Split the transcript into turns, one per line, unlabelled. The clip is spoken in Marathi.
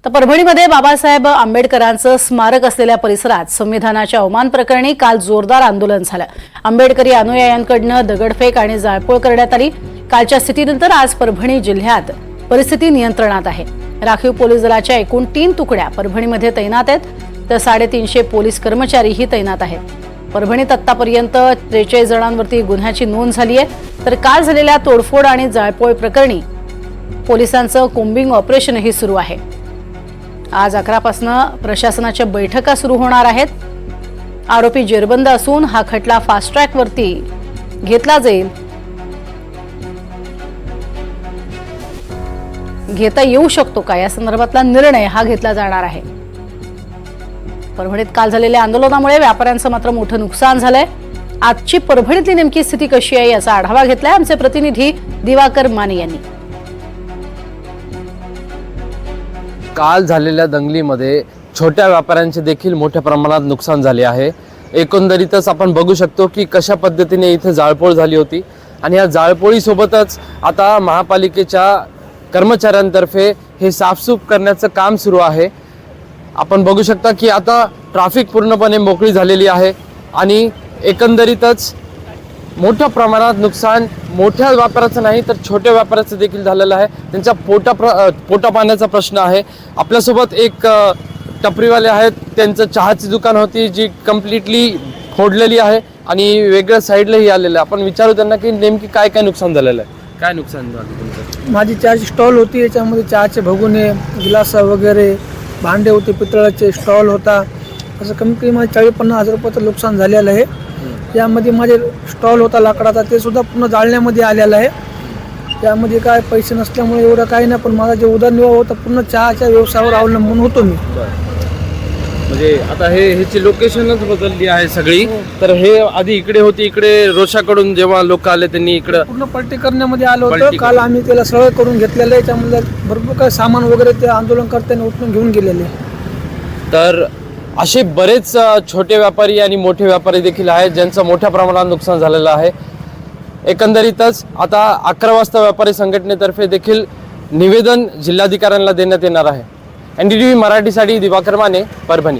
तर परभणीमध्ये बाबासाहेब आंबेडकरांचं स्मारक असलेल्या परिसरात संविधानाच्या अवमान प्रकरणी काल जोरदार आंदोलन झालं। आंबेडकरी अनुयायांकडून दगडफेक आणि जाळपोळ करण्यात आली। कालच्या स्थितीनंतर आज परभणी जिल्ह्यात परिस्थिती नियंत्रणात आहे। राखीव पोलीस दलाच्या एकूण 3 तुकड्या परभणीमध्ये तैनात आहेत, तर 350 पोलीस कर्मचारीही तैनात आहेत। परभणीत आतापर्यंत 43 जणांवरती गुन्ह्याची नोंद झाली आहे, तर काल झालेल्या तोडफोड आणि जाळपोळ प्रकरणी पोलिसांचं कोम्बिंग ऑपरेशनही सुरू आहे। आज 11 पासून प्रशासनाच्या बैठका सुरू होणार आहेत। आरोपी जेरबंद असून हा खटला फास्ट ट्रॅक वरती घेतला जाईल, घेता येऊ शकतो का या संदर्भातला निर्णय हा घेतला जाणार आहे। परभणीत काल झालेल्या आंदोलनामुळे व्यापाऱ्यांचं मात्र मोठं नुकसान झालंय। आजची परभणीतली नेमकी स्थिती कशी आहे याचा आढावा घेतलाय आमचे प्रतिनिधी दिवाकर माने यांनी।
काल झालेल्या दंगलीमध्ये छोट्या व्यापाऱ्यांचे देखील मोठ्या प्रमाणात नुकसान झाले आहे। एकंदरीतच आपण बघू शकतो की कशा पद्धतीने इथे जाळपोळ झाली होती आणि या जाळपोळीसोबतच आता महापालिकेच्या कर्मचाऱ्यांतर्फे हे साफसूफ करण्याचं काम सुरू आहे। आपण बघू शकता की आता ट्रॅफिक पूर्णपणे मोकळी झालेली आहे आणि एकंदरीतच मोठ्या प्रमाणात नुकसान मोठ्या व्यापाऱ्याचं नाही तर छोट्या व्यापाऱ्याचं देखील झालेलं आहे। त्यांचा पोटा पाण्याचा प्रश्न आहे। आपल्यासोबत एक टपरीवाले आहेत, त्यांचं चहाची दुकान होती जी कम्प्लिटली फोडलेली आहे आणि वेगळ्या साईडलाही आलेलं आहे। आपण विचारू त्यांना की नेमकी काय काय नुकसान झालेलं आहे, काय नुकसान झालं तुमचं?
माझी चहाची स्टॉल होती, याच्यामध्ये चहाचे भगोने, गिलास वगैरे भांडे होते, पितळाचे स्टॉल होता। असं कमी कमी माझे 40-50 हजार रुपयाचं नुकसान झालेलं आहे। यामध्ये माझे स्टॉल होता लाकडाचा, ते सुद्धा पूर्ण जाळण्यामध्ये आलेलं आहे। त्यामध्ये काय पैसे नसल्यामुळे एवढं काही नाही, पण माझा जे उदरनिर्वाह होता पूर्ण चहाच्या व्यवसायावर अवलंबून होतो मी।
म्हणजे आता ह्याची लोकेशनच बदलली आहे सगळी, तर हे आधी इकडे होती, इकडे रोषाकडून जेव्हा लोक आले त्यांनी इकडे
पूर्ण पलटी करण्यामध्ये आलं होतं। काल आम्ही त्याला सरळ करून घेतलेलं आहे, त्यामध्ये भरपूर काही सामान वगैरे ते आंदोलनकर्त्यांनी उचलून घेऊन गेलेले। तर
असे बरेच छोटे व्यापारी आणि मोठे व्यापारी देखील आहेत ज्यांचं मोठ्या प्रमाणात नुकसान झालेलं आहे। एकंदरीतच आता 11 वाजता व्यापारी संघटनेतर्फे देखील निवेदन जिल्हाधिकाऱ्यांना देण्यात येणार आहे। NDTV मराठीसाठी दिवाकर माने, परभणी।